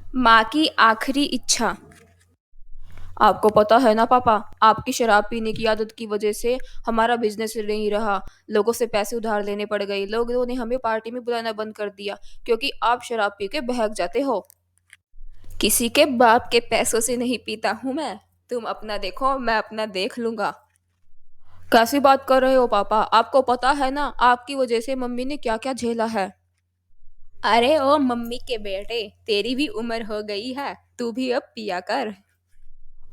माँ की आखिरी इच्छा। आपको पता है ना पापा, आपकी शराब पीने की आदत की वजह से हमारा बिजनेस नहीं रहा। लोगों से पैसे उधार लेने पड़ गए। लोगों ने हमें पार्टी में बुलाना बंद कर दिया क्योंकि आप शराब पी के बहक जाते हो। किसी के बाप के पैसों से नहीं पीता हूं मैं। तुम अपना देखो, मैं अपना देख लूंगा। कैसी बात कर रहे हो पापा? आपको पता है ना आपकी वजह से मम्मी ने क्या क्या झेला है। अरे ओ मम्मी के बेटे, तेरी भी उम्र हो गई है, तू भी अब पिया कर।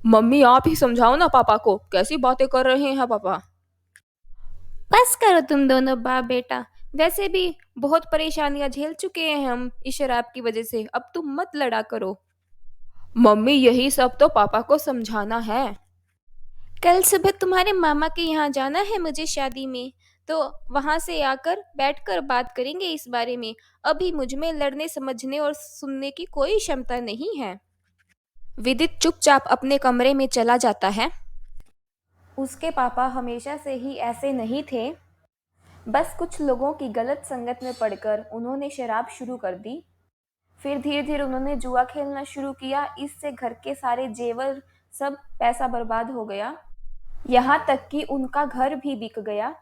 मम्मी आप ही समझाओ ना पापा को, कैसी बातें कर रहे हैं पापा। बस करो तुम दोनों बाप बेटा। वैसे भी बहुत परेशानियां झेल चुके हैं हम इस शराब की वजह से, अब तुम मत लड़ा करो। मम्मी यही सब तो पापा को समझाना है। कल सुबह तुम्हारे मामा के यहाँ जाना है मुझे शादी में, तो वहां से आकर बैठकर बात करेंगे इस बारे में। अभी मुझ में लड़ने समझने और सुनने की कोई क्षमता नहीं है। विदित चुपचाप अपने कमरे में चला जाता है। उसके पापा हमेशा से ही ऐसे नहीं थे। बस कुछ लोगों की गलत संगत में पड़कर उन्होंने शराब शुरू कर दी। फिर धीरे धीरे उन्होंने जुआ खेलना शुरू किया। इससे घर के सारे जेवर, सब पैसा बर्बाद हो गया। यहाँ तक कि उनका घर भी बिक गया।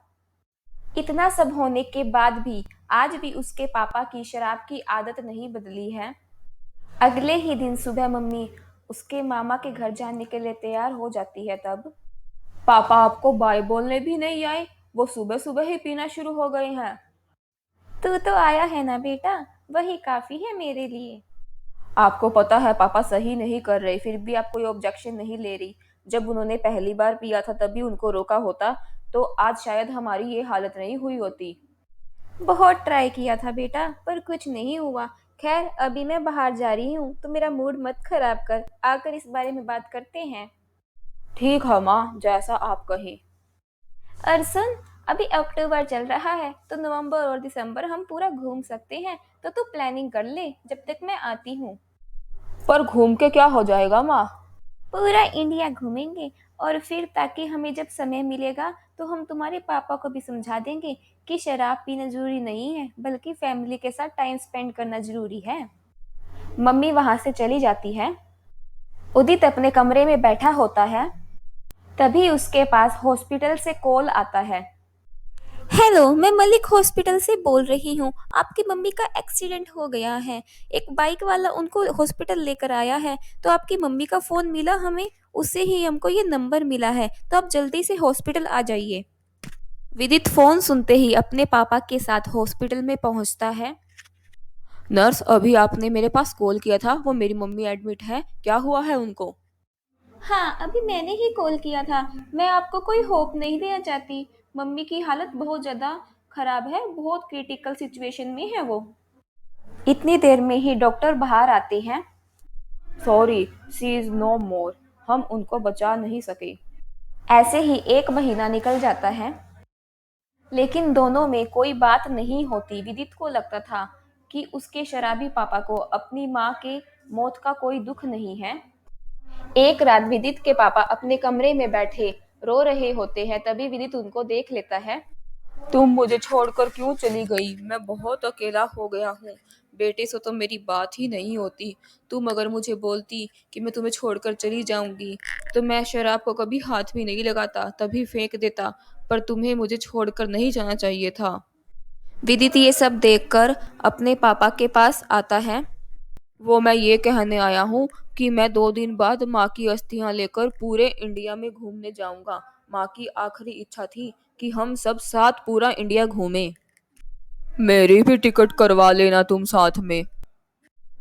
इतना सब होने के बाद भी आज भी उसके पापा की शराब की आदत नहीं बदली है। अगले ही दिन सुबह मम्मी उसके मामा के घर जाने के लिए तैयार हो जाती है। तब पापा आपको बाय बोलने भी नहीं आए, वो सुबह सुबह ही पीना शुरू हो गए हैं। तू तो आया है ना बेटा, वही काफी है मेरे लिए। आपको पता है पापा सही नहीं कर रहे, फिर भी आप कोई ऑब्जेक्शन नहीं ले रही। जब उन्होंने पहली बार पिया था तभी उनको रोका होता तो आज शायद हमारी ये हालत नहीं हुई होती। बहुत ट्राई किया था बेटा, पर कुछ नहीं हुआ। खैर अभी मैं बाहर जा रही हूँ, तो मेरा मूड मत खराब कर, आकर इस बारे में बात करते हैं। ठीक है माँ, जैसा आप कहें। और सुन, अभी अक्टूबर चल रहा है तो नवंबर और दिसंबर हम पूरा घूम सकते हैं। तो तू प्लानिंग कर ले जब तक मैं आती हूँ। पर घूम के क्या हो जाएगा माँ? पूरा इंडिया घूमेंगे। और फिर ताकि हमें जब समय मिलेगा तो हम तुम्हारे पापा को भी समझा देंगे कि शराब पीना जरूरी नहीं है, बल्कि फैमिली के साथ टाइम स्पेंड करना जरूरी है। मम्मी वहां से चली जाती है। उदित अपने कमरे में बैठा होता है। तभी उसके पास हॉस्पिटल से कॉल आता है। हेलो, मैं मलिक हॉस्पिटल से बोल रही हूँ। आपकी मम्मी का एक्सीडेंट हो गया है। एक बाइक वाला उनको हॉस्पिटल लेकर आया है। तो आपकी मम्मी का फोन मिला हमें, उससे ही हमको ये नंबर मिला है। तो आप जल्दी से हॉस्पिटल आ जाइए। विदित फोन सुनते ही अपने पापा के साथ हॉस्पिटल में पहुंचता है। नर्स, अभी आपने मेरे पास कॉल किया था, वो मेरी मम्मी एडमिट है, क्या हुआ है उनको? हाँ, अभी मैंने ही कॉल किया था। मैं आपको कोई होप नहीं देना चाहती। मम्मी की हालत बहुत ज़्यादा खराब है, बहुत क्रिटिकल सिचुएशन में है वो। इतनी देर में ही डॉक्टर बाहर आते हैं। सॉरी, शी इज नो मोर। हम उनको बचा नहीं सके। ऐसे ही एक महीना निकल जाता है। लेकिन दोनों में कोई बात नहीं होती। विदित को लगता था कि उसके शराबी पापा को अपनी माँ के मौत का कोई दुख नहीं है। एक रात विदित के पापा अपने कमरे में बैठे रो रहे होते हैं। तभी विदित उनको देख लेता है। तुम मुझे छोड़कर क्यों चली गई? मैं बहुत अकेला हो गया हूँ। बेटे से तो मेरी बात ही नहीं होती। तुम अगर मुझे बोलती कि मैं तुम्हें छोड़कर चली जाऊंगी तो मैं शराब को कभी हाथ भी नहीं लगाता, तभी फेंक देता। पर तुम्हें मुझे छोड़कर नहीं जाना चाहिए था। विदित ये सब देखकर अपने पापा के पास आता है। वो मैं ये कहने आया हूँ कि मैं 2 दिन बाद माँ की अस्थियां लेकर पूरे इंडिया में घूमने जाऊंगा। माँ की आखिरी इच्छा थी कि हम सब साथ पूरा इंडिया घूमें। मेरी भी टिकट करवा लेना तुम साथ में।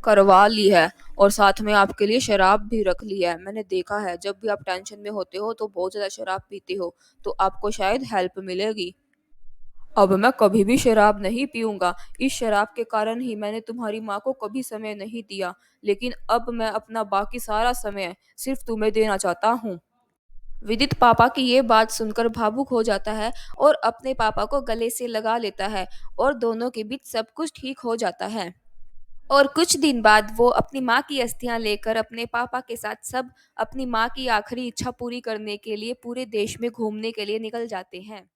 करवा ली है, और साथ में आपके लिए शराब भी रख ली है। मैंने देखा है जब भी आप टेंशन में होते हो तो बहुत ज्यादा शराब पीते हो, तो आपको शायद हेल्प मिलेगी। अब मैं कभी भी शराब नहीं पीऊंगा। इस शराब के कारण ही मैंने तुम्हारी माँ को कभी समय नहीं दिया, लेकिन अब मैं अपना बाकी सारा समय सिर्फ तुम्हें देना चाहता हूँ। विदित पापा की ये बात सुनकर भावुक हो जाता है और अपने पापा को गले से लगा लेता है, और दोनों के बीच सब कुछ ठीक हो जाता है। और कुछ दिन बाद वो अपनी माँ की अस्थियां लेकर अपने पापा के साथ सब अपनी माँ की आखिरी इच्छा पूरी करने के लिए पूरे देश में घूमने के लिए निकल जाते हैं।